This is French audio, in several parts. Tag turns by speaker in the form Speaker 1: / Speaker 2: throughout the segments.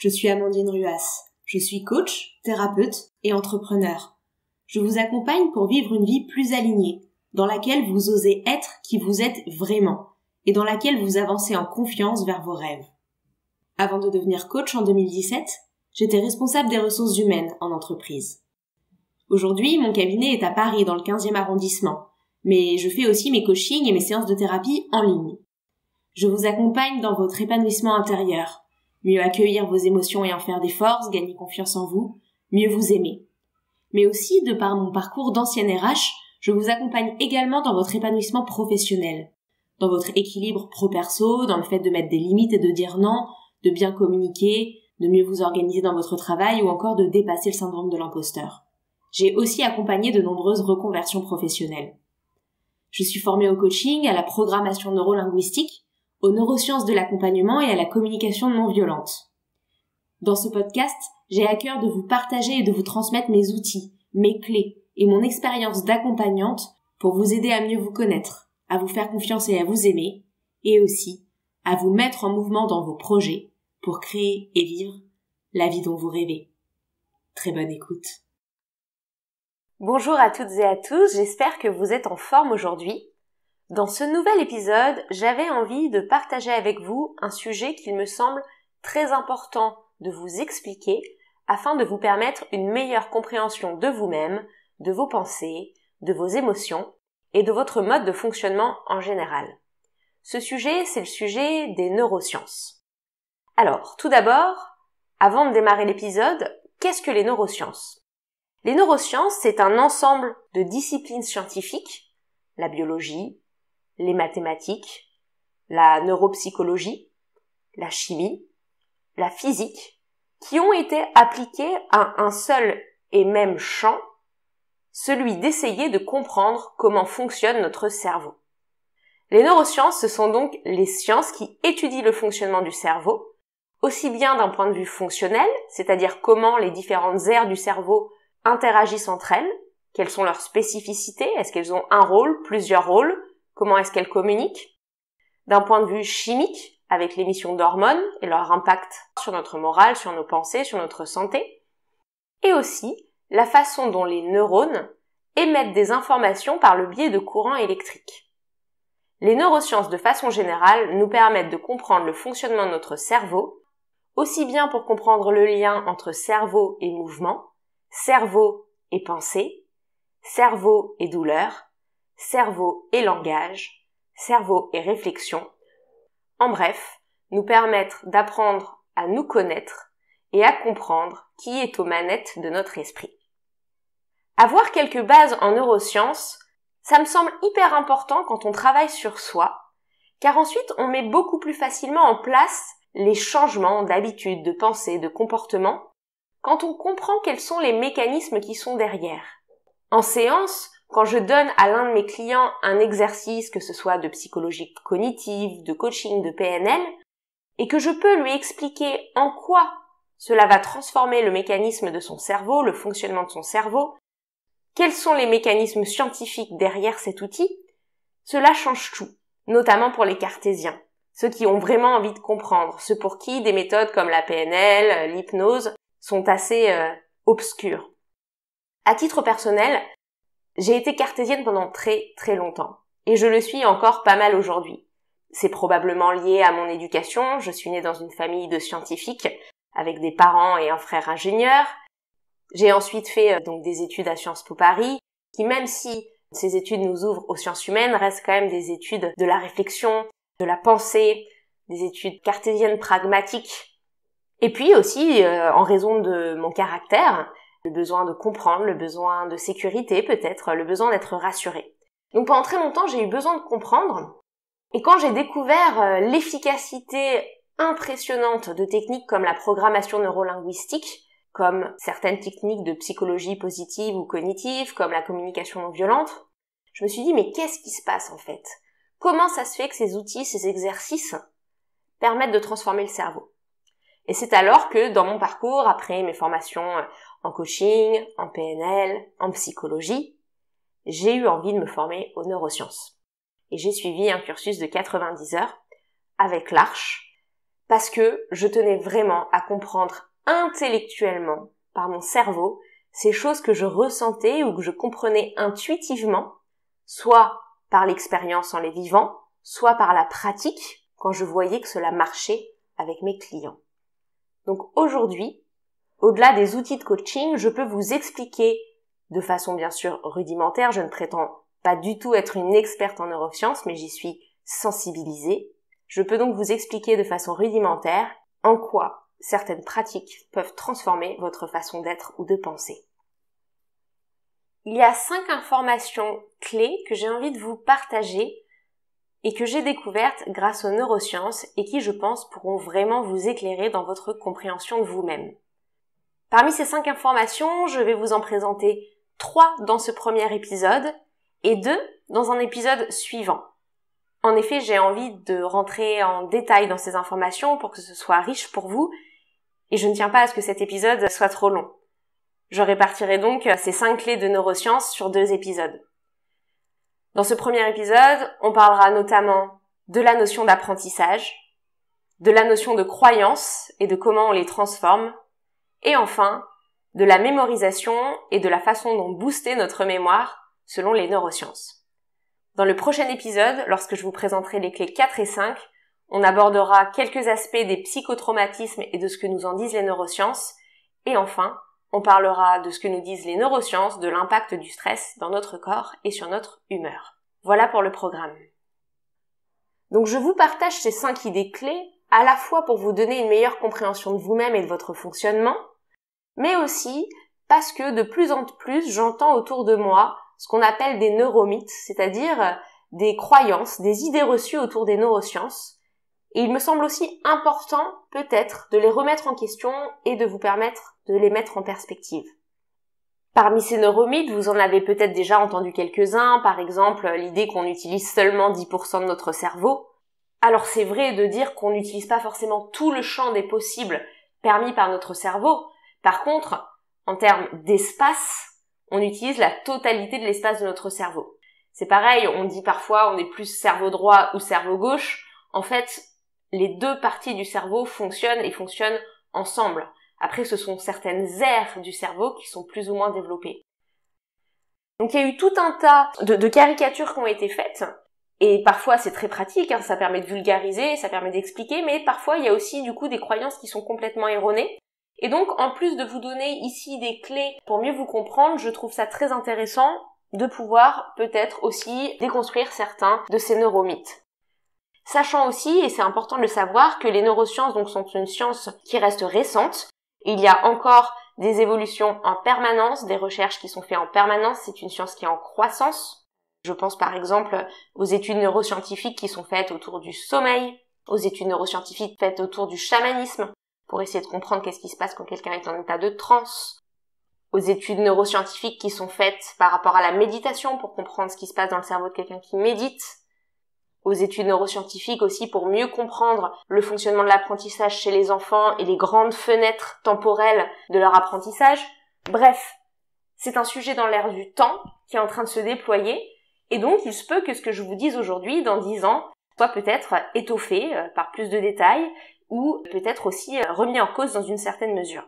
Speaker 1: je suis Amandine Ruas. Je suis coach, thérapeute et entrepreneur. Je vous accompagne pour vivre une vie plus alignée, dans laquelle vous osez être qui vous êtes vraiment et dans laquelle vous avancez en confiance vers vos rêves. Avant de devenir coach en 2017, j'étais responsable des ressources humaines en entreprise. Aujourd'hui, mon cabinet est à Paris dans le 15e arrondissement, mais je fais aussi mes coachings et mes séances de thérapie en ligne. Je vous accompagne dans votre épanouissement intérieur, mieux accueillir vos émotions et en faire des forces, gagner confiance en vous, mieux vous aimer. Mais aussi, de par mon parcours d'ancienne RH, je vous accompagne également dans votre épanouissement professionnel, dans votre équilibre pro-perso, dans le fait de mettre des limites et de dire non, de bien communiquer, de mieux vous organiser dans votre travail ou encore de dépasser le syndrome de l'imposteur. J'ai aussi accompagné de nombreuses reconversions professionnelles. Je suis formée au coaching, à la programmation neurolinguistique, aux neurosciences de l'accompagnement et à la communication non violente. Dans ce podcast, j'ai à cœur de vous partager et de vous transmettre mes outils, mes clés et mon expérience d'accompagnante pour vous aider à mieux vous connaître, à vous faire confiance et à vous aimer, et aussi à vous mettre en mouvement dans vos projets pour créer et vivre la vie dont vous rêvez. Très bonne écoute.
Speaker 2: Bonjour à toutes et à tous, j'espère que vous êtes en forme aujourd'hui. Dans ce nouvel épisode, j'avais envie de partager avec vous un sujet qu'il me semble très important de vous expliquer afin de vous permettre une meilleure compréhension de vous-même, de vos pensées, de vos émotions et de votre mode de fonctionnement en général. Ce sujet, c'est le sujet des neurosciences. Alors, tout d'abord, avant de démarrer l'épisode, qu'est-ce que les neurosciences ? Les neurosciences, c'est un ensemble de disciplines scientifiques, la biologie, les mathématiques, la neuropsychologie, la chimie, la physique, qui ont été appliquées à un seul et même champ, celui d'essayer de comprendre comment fonctionne notre cerveau. Les neurosciences, ce sont donc les sciences qui étudient le fonctionnement du cerveau, aussi bien d'un point de vue fonctionnel, c'est-à-dire comment les différentes aires du cerveau interagissent entre elles, quelles sont leurs spécificités, est-ce qu'elles ont un rôle, plusieurs rôles, comment est-ce qu'elles communiquent, d'un point de vue chimique, avec l'émission d'hormones et leur impact sur notre morale, sur nos pensées, sur notre santé, et aussi la façon dont les neurones émettent des informations par le biais de courants électriques. Les neurosciences de façon générale nous permettent de comprendre le fonctionnement de notre cerveau, aussi bien pour comprendre le lien entre cerveau et mouvement, cerveau et pensée, cerveau et douleur, cerveau et langage, cerveau et réflexion. En bref, nous permettre d'apprendre à nous connaître et à comprendre qui est aux manettes de notre esprit. Avoir quelques bases en neurosciences, ça me semble hyper important quand on travaille sur soi, car ensuite on met beaucoup plus facilement en place les changements d'habitude, de pensée, de comportement, quand on comprend quels sont les mécanismes qui sont derrière. En séance, quand je donne à l'un de mes clients un exercice, que ce soit de psychologie cognitive, de coaching, de PNL, et que je peux lui expliquer en quoi cela va transformer le mécanisme de son cerveau, le fonctionnement de son cerveau, quels sont les mécanismes scientifiques derrière cet outil, cela change tout, notamment pour les cartésiens, ceux qui ont vraiment envie de comprendre, ceux pour qui des méthodes comme la PNL, l'hypnose sont assez obscures. À titre personnel, j'ai été cartésienne pendant très très longtemps, et je le suis encore pas mal aujourd'hui. C'est probablement lié à mon éducation, je suis née dans une famille de scientifiques, avec des parents et un frère ingénieur. J'ai ensuite fait donc des études à Sciences Po Paris, qui même si ces études nous ouvrent aux sciences humaines, restent quand même des études de la réflexion, de la pensée, des études cartésiennes pragmatiques. Et puis aussi, en raison de mon caractère, le besoin de comprendre, le besoin de sécurité peut-être, le besoin d'être rassuré. Donc pendant très longtemps, j'ai eu besoin de comprendre. Et quand j'ai découvert l'efficacité impressionnante de techniques comme la programmation neurolinguistique, comme certaines techniques de psychologie positive ou cognitive, comme la communication non violente, je me suis dit, mais qu'est-ce qui se passe en fait ? Comment ça se fait que ces outils, ces exercices permettent de transformer le cerveau ? Et c'est alors que dans mon parcours, après mes formations en coaching, en PNL, en psychologie, j'ai eu envie de me former aux neurosciences. Et j'ai suivi un cursus de 90 heures avec l'Arche, parce que je tenais vraiment à comprendre intellectuellement, par mon cerveau, ces choses que je ressentais ou que je comprenais intuitivement, soit par l'expérience en les vivant, soit par la pratique, quand je voyais que cela marchait avec mes clients. Donc aujourd'hui, au-delà des outils de coaching, je peux vous expliquer de façon bien sûr rudimentaire, je ne prétends pas du tout être une experte en neurosciences, mais j'y suis sensibilisée. Je peux donc vous expliquer de façon rudimentaire en quoi certaines pratiques peuvent transformer votre façon d'être ou de penser. Il y a 5 informations clés que j'ai envie de vous partager et que j'ai découvertes grâce aux neurosciences et qui, je pense, pourront vraiment vous éclairer dans votre compréhension de vous-même. Parmi ces 5 informations, je vais vous en présenter 3 dans ce premier épisode et 2 dans un épisode suivant. En effet, j'ai envie de rentrer en détail dans ces informations pour que ce soit riche pour vous et je ne tiens pas à ce que cet épisode soit trop long. Je répartirai donc ces 5 clés de neurosciences sur 2 épisodes. Dans ce premier épisode, on parlera notamment de la notion d'apprentissage, de la notion de croyance et de comment on les transforme, et enfin, de la mémorisation et de la façon dont booster notre mémoire selon les neurosciences. Dans le prochain épisode, lorsque je vous présenterai les clés 4 et 5, on abordera quelques aspects des psychotraumatismes et de ce que nous en disent les neurosciences, et enfin, on parlera de ce que nous disent les neurosciences, de l'impact du stress dans notre corps et sur notre humeur. Voilà pour le programme. Donc je vous partage ces 5 idées clés, à la fois pour vous donner une meilleure compréhension de vous-même et de votre fonctionnement, mais aussi parce que de plus en plus j'entends autour de moi ce qu'on appelle des neuromythes, c'est-à-dire des croyances, des idées reçues autour des neurosciences. Et il me semble aussi important, peut-être, de les remettre en question et de vous permettre de les mettre en perspective. Parmi ces neuromythes, vous en avez peut-être déjà entendu quelques-uns, par exemple l'idée qu'on utilise seulement 10% de notre cerveau. Alors c'est vrai de dire qu'on n'utilise pas forcément tout le champ des possibles permis par notre cerveau. Par contre, en termes d'espace, on utilise la totalité de l'espace de notre cerveau. C'est pareil, on dit parfois on est plus cerveau droit ou cerveau gauche. En fait, les 2 parties du cerveau fonctionnent et fonctionnent ensemble. Après, ce sont certaines aires du cerveau qui sont plus ou moins développées. Donc il y a eu tout un tas de caricatures qui ont été faites, et parfois c'est très pratique, ça permet de vulgariser, ça permet d'expliquer, mais parfois il y a aussi du coup des croyances qui sont complètement erronées. Et donc, en plus de vous donner ici des clés pour mieux vous comprendre, je trouve ça très intéressant de pouvoir peut-être aussi déconstruire certains de ces neuromythes. Sachant aussi, et c'est important de le savoir, que les neurosciences donc sont une science qui reste récente. Il y a encore des évolutions en permanence, des recherches qui sont faites en permanence, c'est une science qui est en croissance. Je pense par exemple aux études neuroscientifiques qui sont faites autour du sommeil, aux études neuroscientifiques faites autour du chamanisme, pour essayer de comprendre qu'est-ce qui se passe quand quelqu'un est en état de transe, aux études neuroscientifiques qui sont faites par rapport à la méditation pour comprendre ce qui se passe dans le cerveau de quelqu'un qui médite, aux études neuroscientifiques aussi pour mieux comprendre le fonctionnement de l'apprentissage chez les enfants et les grandes fenêtres temporelles de leur apprentissage. Bref, c'est un sujet dans l'air du temps qui est en train de se déployer, et donc il se peut que ce que je vous dise aujourd'hui, dans 10 ans, soit peut-être étoffé par plus de détails, ou peut-être aussi remis en cause dans une certaine mesure.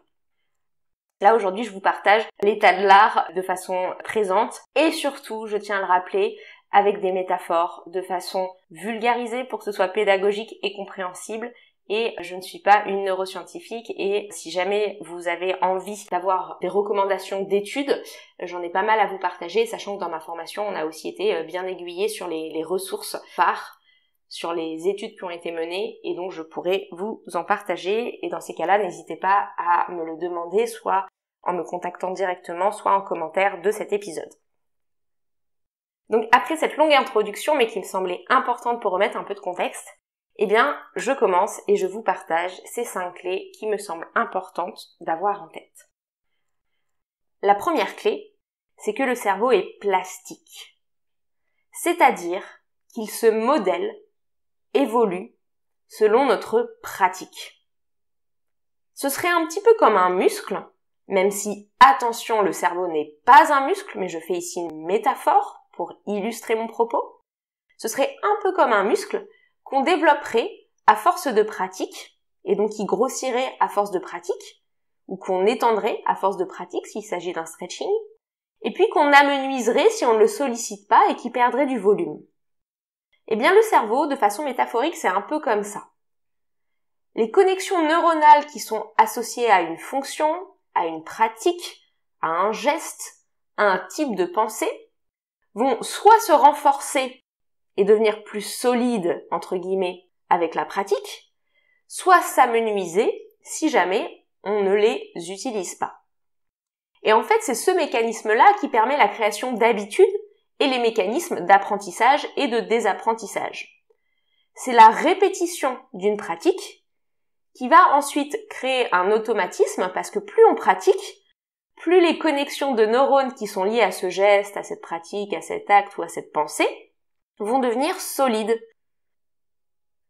Speaker 2: Là, aujourd'hui, je vous partage l'état de l'art de façon présente et surtout, je tiens à le rappeler, avec des métaphores de façon vulgarisée pour que ce soit pédagogique et compréhensible. Et je ne suis pas une neuroscientifique et si jamais vous avez envie d'avoir des recommandations d'études, j'en ai pas mal à vous partager, sachant que dans ma formation, on a aussi été bien aiguillé sur les ressources phares, sur les études qui ont été menées, et donc je pourrais vous en partager, et dans ces cas-là, n'hésitez pas à me le demander, soit en me contactant directement, soit en commentaire de cet épisode. Donc après cette longue introduction, mais qui me semblait importante pour remettre un peu de contexte, eh bien, je commence et je vous partage ces 5 clés qui me semblent importantes d'avoir en tête. La première clé, c'est que le cerveau est plastique. C'est-à-dire qu'il se modèle, évolue selon notre pratique. Ce serait un petit peu comme un muscle, même si, attention, le cerveau n'est pas un muscle, mais je fais ici une métaphore pour illustrer mon propos. Ce serait un peu comme un muscle qu'on développerait à force de pratique et donc qui grossirait à force de pratique, ou qu'on étendrait à force de pratique s'il s'agit d'un stretching, et puis qu'on amenuiserait si on ne le sollicite pas et qui perdrait du volume. Eh bien, le cerveau, de façon métaphorique, c'est un peu comme ça. Les connexions neuronales qui sont associées à une fonction, à une pratique, à un geste, à un type de pensée, vont soit se renforcer et devenir plus solides, entre guillemets, avec la pratique, soit s'amenuiser si jamais on ne les utilise pas. Et en fait, c'est ce mécanisme-là qui permet la création d'habitudes et les mécanismes d'apprentissage et de désapprentissage. C'est la répétition d'une pratique qui va ensuite créer un automatisme parce que plus on pratique, plus les connexions de neurones qui sont liées à ce geste, à cette pratique, à cet acte ou à cette pensée vont devenir solides.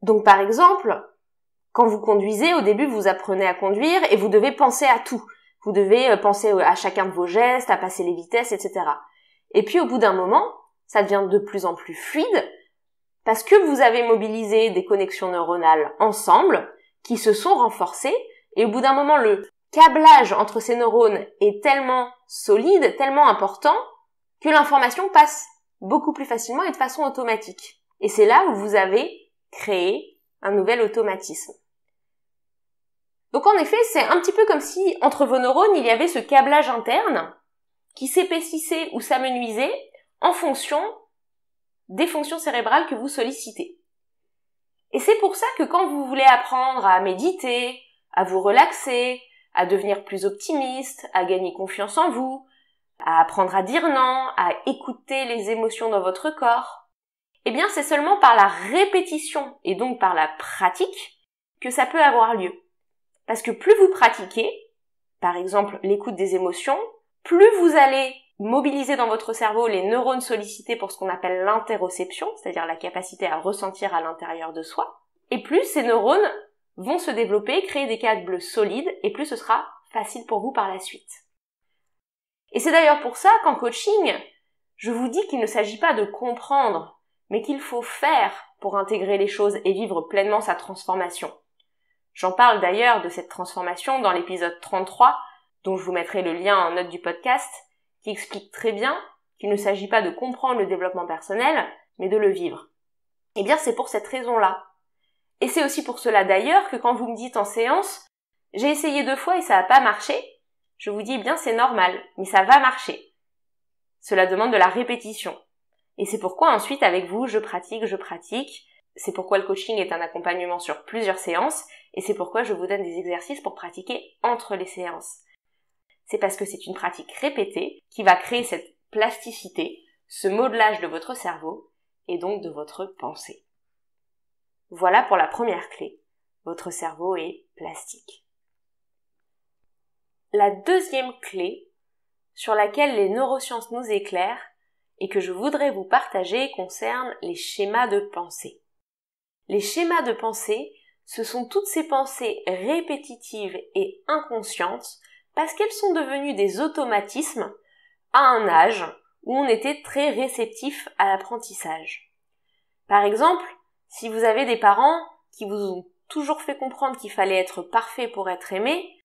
Speaker 2: Donc par exemple, quand vous conduisez, au début vous apprenez à conduire et vous devez penser à tout. Vous devez penser à chacun de vos gestes, à passer les vitesses, etc. Et puis au bout d'un moment, ça devient de plus en plus fluide parce que vous avez mobilisé des connexions neuronales ensemble qui se sont renforcées et au bout d'un moment, le câblage entre ces neurones est tellement solide, tellement important que l'information passe beaucoup plus facilement et de façon automatique. Et c'est là où vous avez créé un nouvel automatisme. Donc en effet, c'est un petit peu comme si entre vos neurones, il y avait ce câblage interne qui s'épaississait ou s'amenuisait en fonction des fonctions cérébrales que vous sollicitez. Et c'est pour ça que quand vous voulez apprendre à méditer, à vous relaxer, à devenir plus optimiste, à gagner confiance en vous, à apprendre à dire non, à écouter les émotions dans votre corps, eh bien c'est seulement par la répétition et donc par la pratique que ça peut avoir lieu. Parce que plus vous pratiquez, par exemple l'écoute des émotions, plus vous allez mobiliser dans votre cerveau les neurones sollicités pour ce qu'on appelle l'interoception, c'est-à-dire la capacité à ressentir à l'intérieur de soi, et plus ces neurones vont se développer, créer des câbles solides, et plus ce sera facile pour vous par la suite. Et c'est d'ailleurs pour ça qu'en coaching, je vous dis qu'il ne s'agit pas de comprendre, mais qu'il faut faire pour intégrer les choses et vivre pleinement sa transformation. J'en parle d'ailleurs de cette transformation dans l'épisode 33, dont je vous mettrai le lien en note du podcast, qui explique très bien qu'il ne s'agit pas de comprendre le développement personnel, mais de le vivre. Eh bien, c'est pour cette raison-là. Et c'est aussi pour cela d'ailleurs que quand vous me dites en séance « j'ai essayé 2 fois et ça n'a pas marché », je vous dis « bien, c'est normal, mais ça va marcher ». Cela demande de la répétition. Et c'est pourquoi ensuite, avec vous, je pratique. C'est pourquoi le coaching est un accompagnement sur plusieurs séances, et c'est pourquoi je vous donne des exercices pour pratiquer entre les séances. C'est parce que c'est une pratique répétée qui va créer cette plasticité, ce modelage de votre cerveau, et donc de votre pensée. Voilà pour la première clé. Votre cerveau est plastique. La deuxième clé, sur laquelle les neurosciences nous éclairent, et que je voudrais vous partager, concerne les schémas de pensée. Les schémas de pensée, ce sont toutes ces pensées répétitives et inconscientes parce qu'elles sont devenues des automatismes à un âge où on était très réceptif à l'apprentissage. Par exemple, si vous avez des parents qui vous ont toujours fait comprendre qu'il fallait être parfait pour être aimé,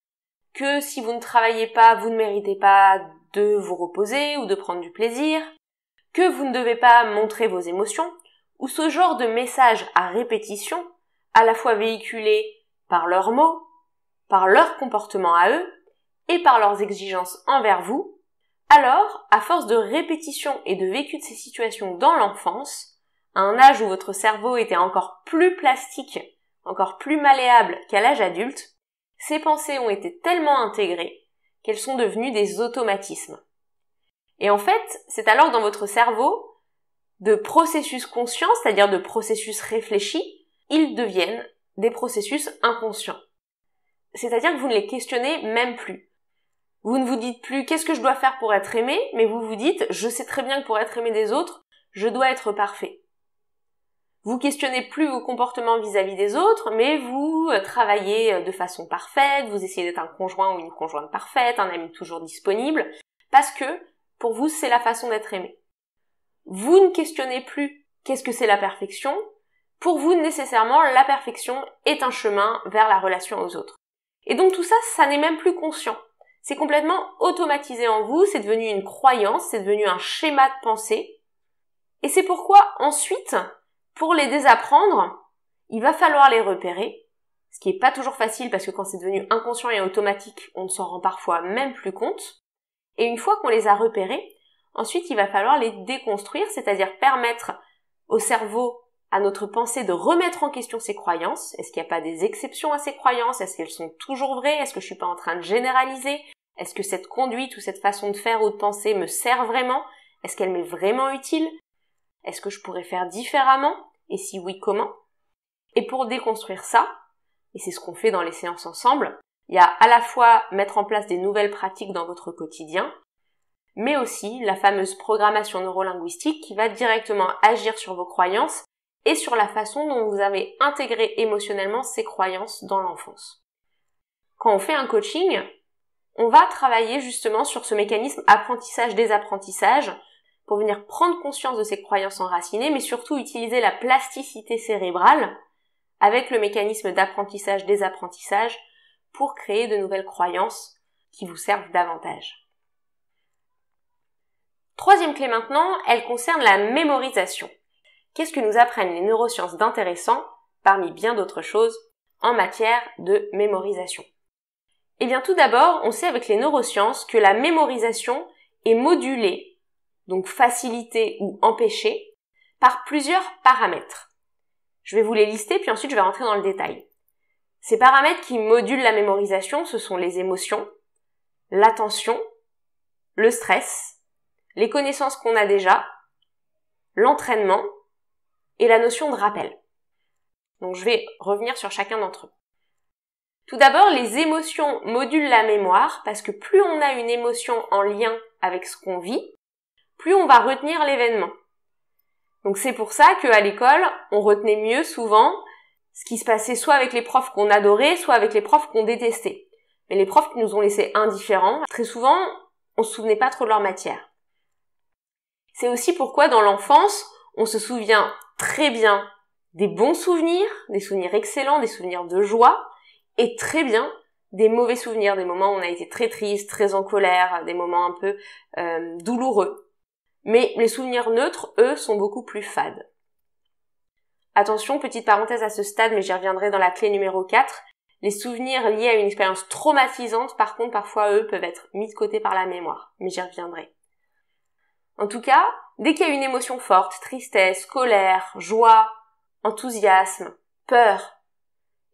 Speaker 2: que si vous ne travaillez pas, vous ne méritez pas de vous reposer ou de prendre du plaisir, que vous ne devez pas montrer vos émotions, ou ce genre de messages à répétition, à la fois véhiculés par leurs mots, par leur comportement à eux, et par leurs exigences envers vous, alors, à force de répétition et de vécu de ces situations dans l'enfance, à un âge où votre cerveau était encore plus plastique, encore plus malléable qu'à l'âge adulte, ces pensées ont été tellement intégrées qu'elles sont devenues des automatismes. Et en fait, c'est alors dans votre cerveau, de processus conscients, c'est-à-dire de processus réfléchis, ils deviennent des processus inconscients. C'est-à-dire que vous ne les questionnez même plus. Vous ne vous dites plus « qu'est-ce que je dois faire pour être aimé ?» mais vous vous dites « je sais très bien que pour être aimé des autres, je dois être parfait ». Vous questionnez plus vos comportements vis-à-vis des autres, mais vous travaillez de façon parfaite, vous essayez d'être un conjoint ou une conjointe parfaite, un ami toujours disponible, parce que pour vous, c'est la façon d'être aimé. Vous ne questionnez plus qu'est-ce que c'est la perfection, Pour vous, nécessairement, la perfection est un chemin vers la relation aux autres. Et donc tout ça, ça n'est même plus conscient. C'est complètement automatisé en vous, c'est devenu une croyance, c'est devenu un schéma de pensée. Et c'est pourquoi ensuite, pour les désapprendre, il va falloir les repérer, ce qui n'est pas toujours facile parce que quand c'est devenu inconscient et automatique, on ne s'en rend parfois même plus compte. Et une fois qu'on les a repérés, ensuite il va falloir les déconstruire, c'est-à-dire permettre au cerveau, à notre pensée de remettre en question ses croyances. Est-ce qu'il n'y a pas des exceptions à ces croyances? Est-ce qu'elles sont toujours vraies? Est-ce que je suis pas en train de généraliser? Est-ce que cette conduite ou cette façon de faire ou de penser me sert vraiment? Est-ce qu'elle m'est vraiment utile? Est-ce que je pourrais faire différemment? Et si oui, comment? Et pour déconstruire ça, et c'est ce qu'on fait dans les séances ensemble, il y a à la fois mettre en place des nouvelles pratiques dans votre quotidien, mais aussi la fameuse programmation neurolinguistique qui va directement agir sur vos croyances et sur la façon dont vous avez intégré émotionnellement ces croyances dans l'enfance. Quand on fait un coaching, on va travailler justement sur ce mécanisme apprentissage-désapprentissage pour venir prendre conscience de ces croyances enracinées, mais surtout utiliser la plasticité cérébrale avec le mécanisme d'apprentissage-désapprentissage pour créer de nouvelles croyances qui vous servent davantage. Troisième clé maintenant, elle concerne la mémorisation. Qu'est-ce que nous apprennent les neurosciences d'intéressant, parmi bien d'autres choses, en matière de mémorisation? Eh bien tout d'abord, on sait avec les neurosciences que la mémorisation est modulée, donc facilitée ou empêchée, par plusieurs paramètres. Je vais vous les lister, puis ensuite je vais rentrer dans le détail. Ces paramètres qui modulent la mémorisation, ce sont les émotions, l'attention, le stress, les connaissances qu'on a déjà, l'entraînement et la notion de rappel. Donc je vais revenir sur chacun d'entre eux. Tout d'abord, les émotions modulent la mémoire parce que plus on a une émotion en lien avec ce qu'on vit, plus on va retenir l'événement. Donc c'est pour ça qu'à l'école, on retenait mieux souvent ce qui se passait soit avec les profs qu'on adorait, soit avec les profs qu'on détestait. Mais les profs qui nous ont laissés indifférents, très souvent, on se souvenait pas trop de leur matière. C'est aussi pourquoi dans l'enfance, on se souvient très bien des bons souvenirs, des souvenirs excellents, des souvenirs de joie, et très bien des mauvais souvenirs, des moments où on a été très triste, très en colère, des moments un peu douloureux. Mais les souvenirs neutres, eux, sont beaucoup plus fades. Attention, petite parenthèse à ce stade, mais j'y reviendrai dans la clé numéro 4, les souvenirs liés à une expérience traumatisante, par contre, parfois, eux, peuvent être mis de côté par la mémoire, mais j'y reviendrai. En tout cas, dès qu'il y a une émotion forte, tristesse, colère, joie, enthousiasme, peur,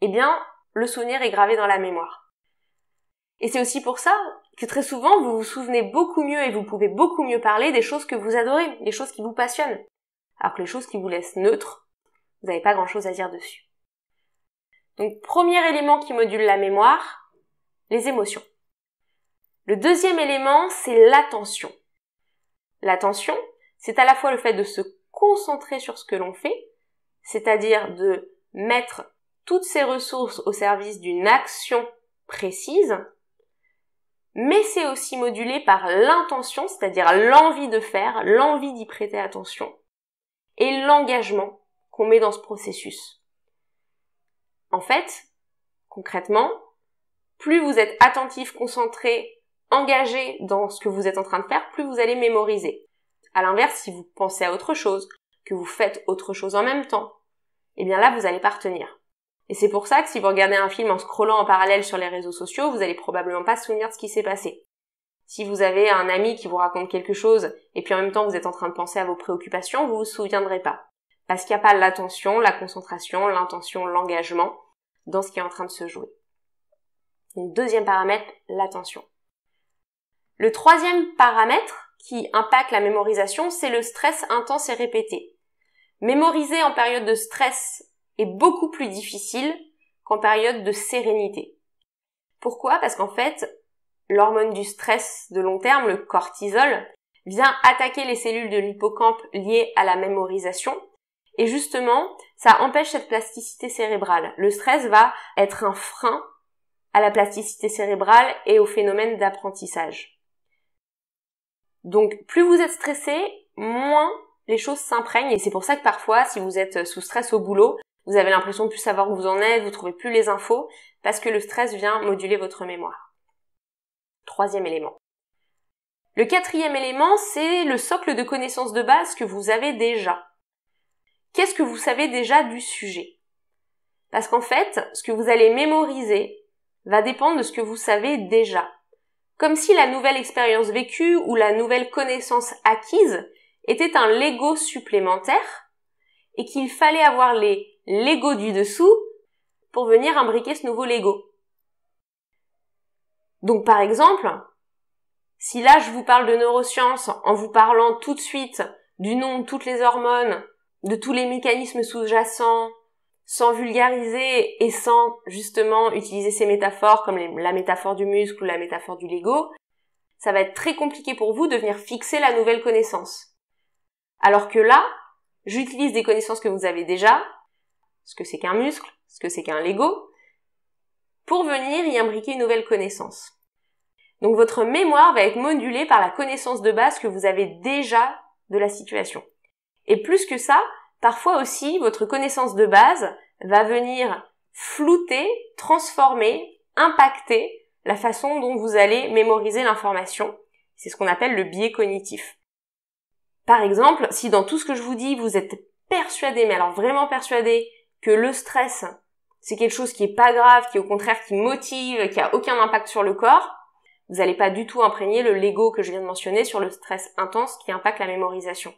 Speaker 2: eh bien, le souvenir est gravé dans la mémoire. Et c'est aussi pour ça que très souvent, vous vous souvenez beaucoup mieux et vous pouvez beaucoup mieux parler des choses que vous adorez, des choses qui vous passionnent. Alors que les choses qui vous laissent neutre, vous n'avez pas grand-chose à dire dessus. Donc, premier élément qui module la mémoire, les émotions. Le deuxième élément, c'est l'attention. L'attention, c'est à la fois le fait de se concentrer sur ce que l'on fait, c'est-à-dire de mettre toutes ses ressources au service d'une action précise, mais c'est aussi modulé par l'intention, c'est-à-dire l'envie de faire, l'envie d'y prêter attention, et l'engagement qu'on met dans ce processus. En fait, concrètement, plus vous êtes attentif, concentré, engagé dans ce que vous êtes en train de faire, plus vous allez mémoriser. À l'inverse, si vous pensez à autre chose, que vous faites autre chose en même temps, eh bien là, vous n'allez pas retenir. Et c'est pour ça que si vous regardez un film en scrollant en parallèle sur les réseaux sociaux, vous allez probablement pas se souvenir de ce qui s'est passé. Si vous avez un ami qui vous raconte quelque chose, et puis en même temps vous êtes en train de penser à vos préoccupations, vous vous souviendrez pas. Parce qu'il n'y a pas l'attention, la concentration, l'intention, l'engagement dans ce qui est en train de se jouer. Donc deuxième paramètre, l'attention. Le troisième paramètre qui impacte la mémorisation, c'est le stress intense et répété. Mémoriser en période de stress est beaucoup plus difficile qu'en période de sérénité. Pourquoi? Parce qu'en fait, l'hormone du stress de long terme, le cortisol, vient attaquer les cellules de l'hippocampe liées à la mémorisation. Et justement, ça empêche cette plasticité cérébrale. Le stress va être un frein à la plasticité cérébrale et au phénomène d'apprentissage. Donc, plus vous êtes stressé, moins les choses s'imprègnent et c'est pour ça que parfois, si vous êtes sous stress au boulot, vous avez l'impression de plus savoir où vous en êtes, vous trouvez plus les infos, parce que le stress vient moduler votre mémoire. 3e élément. Le 4e élément, c'est le socle de connaissances de base que vous avez déjà. Qu'est-ce que vous savez déjà du sujet? Parce qu'en fait, ce que vous allez mémoriser va dépendre de ce que vous savez déjà. Comme si la nouvelle expérience vécue ou la nouvelle connaissance acquise était un Lego supplémentaire et qu'il fallait avoir les Lego du dessous pour venir imbriquer ce nouveau Lego. Donc par exemple, si là je vous parle de neurosciences en vous parlant tout de suite du nom de toutes les hormones, de tous les mécanismes sous-jacents, sans vulgariser et sans justement utiliser ces métaphores comme la métaphore du muscle ou la métaphore du Lego, ça va être très compliqué pour vous de venir fixer la nouvelle connaissance. Alors que là, j'utilise des connaissances que vous avez déjà, ce que c'est qu'un muscle, ce que c'est qu'un Lego, pour venir y imbriquer une nouvelle connaissance. Donc votre mémoire va être modulée par la connaissance de base que vous avez déjà de la situation. Et plus que ça, parfois aussi, votre connaissance de base va venir flouter, transformer, impacter la façon dont vous allez mémoriser l'information. C'est ce qu'on appelle le biais cognitif. Par exemple, si dans tout ce que je vous dis, vous êtes persuadé, mais alors vraiment persuadé, que le stress, c'est quelque chose qui est pas grave, qui au contraire qui motive, qui a aucun impact sur le corps, vous n'allez pas du tout imprégner le Lego que je viens de mentionner sur le stress intense qui impacte la mémorisation.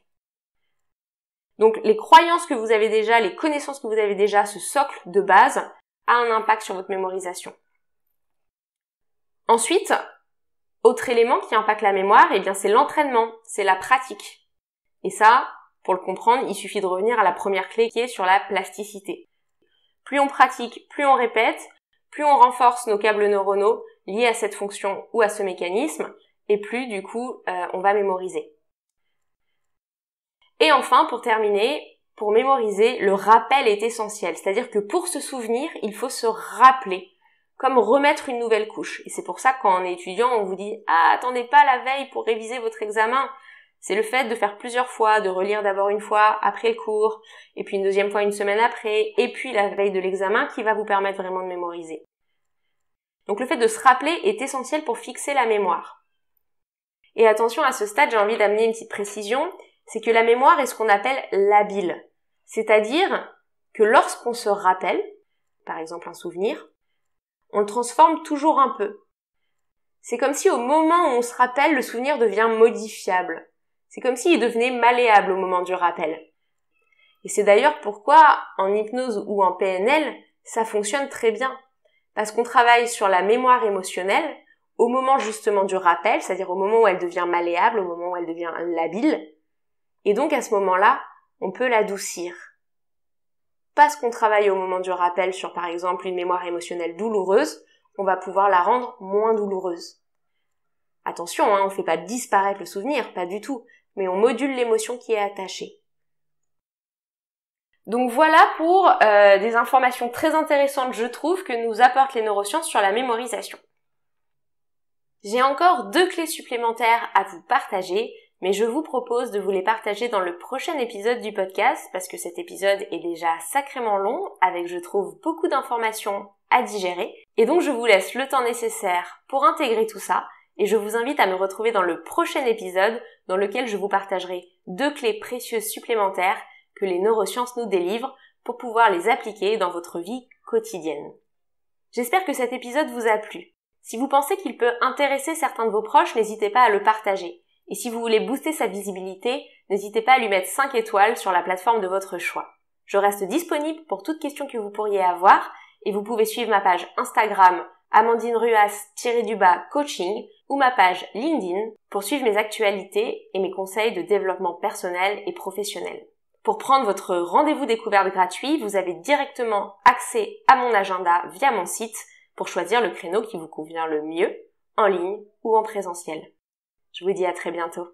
Speaker 2: Donc les croyances que vous avez déjà, les connaissances que vous avez déjà, ce socle de base, a un impact sur votre mémorisation. Ensuite, autre élément qui impacte la mémoire, eh bien c'est l'entraînement, c'est la pratique. Et ça, pour le comprendre, il suffit de revenir à la première clé qui est sur la plasticité. Plus on pratique, plus on répète, plus on renforce nos câbles neuronaux liés à cette fonction ou à ce mécanisme, et plus du coup on va mémoriser. Et enfin, pour terminer, pour mémoriser, le rappel est essentiel. C'est-à-dire que pour se souvenir, il faut se rappeler, comme remettre une nouvelle couche. Et c'est pour ça que quand on est étudiant, on vous dit « Ah, attendez pas la veille pour réviser votre examen ». C'est le fait de faire plusieurs fois, de relire d'abord une fois après le cours, et puis une deuxième fois une semaine après, et puis la veille de l'examen qui va vous permettre vraiment de mémoriser. Donc le fait de se rappeler est essentiel pour fixer la mémoire. Et attention, à ce stade, j'ai envie d'amener une petite précision, c'est que la mémoire est ce qu'on appelle labile. C'est-à-dire que lorsqu'on se rappelle, par exemple un souvenir, on le transforme toujours un peu. C'est comme si au moment où on se rappelle, le souvenir devient modifiable. C'est comme s'il devenait malléable au moment du rappel. Et c'est d'ailleurs pourquoi en hypnose ou en PNL, ça fonctionne très bien. Parce qu'on travaille sur la mémoire émotionnelle au moment justement du rappel, c'est-à-dire au moment où elle devient malléable, au moment où elle devient labile. Et donc à ce moment-là, on peut l'adoucir. Parce qu'on travaille au moment du rappel sur par exemple une mémoire émotionnelle douloureuse, on va pouvoir la rendre moins douloureuse. Attention, on ne fait pas disparaître le souvenir, pas du tout, mais on module l'émotion qui est attachée. Donc voilà pour des informations très intéressantes, je trouve, que nous apportent les neurosciences sur la mémorisation. J'ai encore 2 clés supplémentaires à vous partager, mais je vous propose de vous les partager dans le prochain épisode du podcast, parce que cet épisode est déjà sacrément long, avec, je trouve, beaucoup d'informations à digérer, et donc je vous laisse le temps nécessaire pour intégrer tout ça, et je vous invite à me retrouver dans le prochain épisode, dans lequel je vous partagerai 2 clés précieuses supplémentaires que les neurosciences nous délivrent pour pouvoir les appliquer dans votre vie quotidienne. J'espère que cet épisode vous a plu. Si vous pensez qu'il peut intéresser certains de vos proches, n'hésitez pas à le partager. Et si vous voulez booster sa visibilité, n'hésitez pas à lui mettre 5 étoiles sur la plateforme de votre choix. Je reste disponible pour toute question que vous pourriez avoir et vous pouvez suivre ma page Instagram Amandine Ruas-coaching ou ma page LinkedIn pour suivre mes actualités et mes conseils de développement personnel et professionnel. Pour prendre votre rendez-vous découverte gratuit, vous avez directement accès à mon agenda via mon site pour choisir le créneau qui vous convient le mieux, en ligne ou en présentiel. Je vous dis à très bientôt.